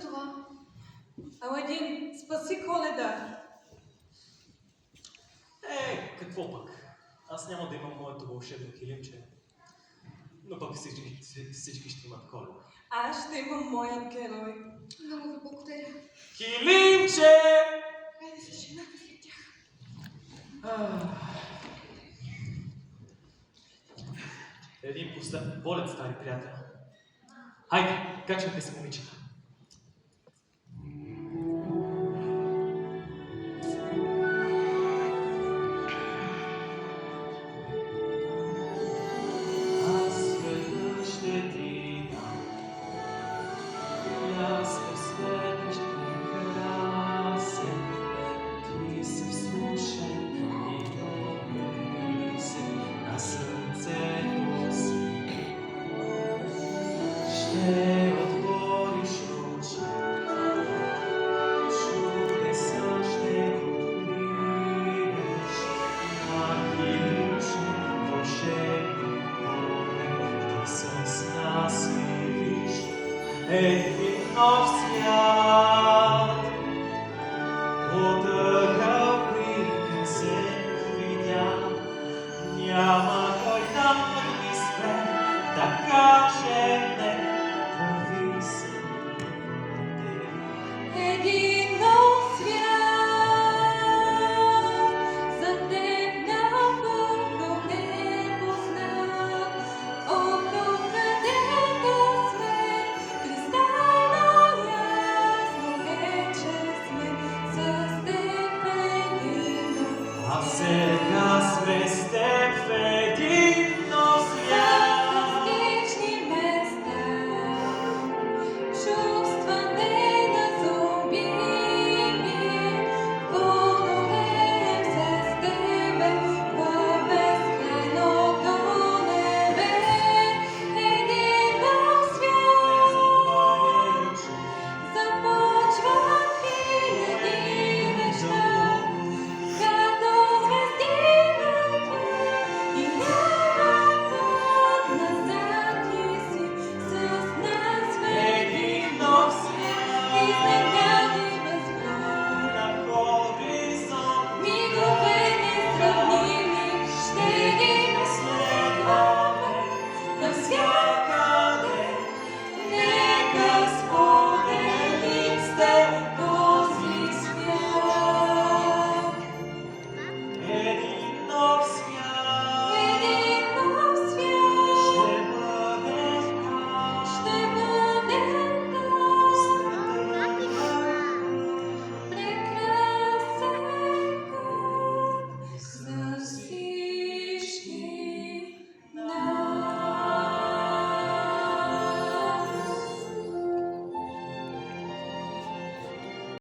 това? Аладин, спаси Коледа! Какво пък? Аз няма да имам моето вълшебно килимче. Но пък всички ще имат Коледа. Аз ще имам моят герой. Много ви благодаря. Килимче! Хайде се женете след тях. Един последен полет, стари приятел. Хайде, качвайте се, момичета. Един нов свят, потъгъл приказен видя, няма кой да ми спре, да каже не.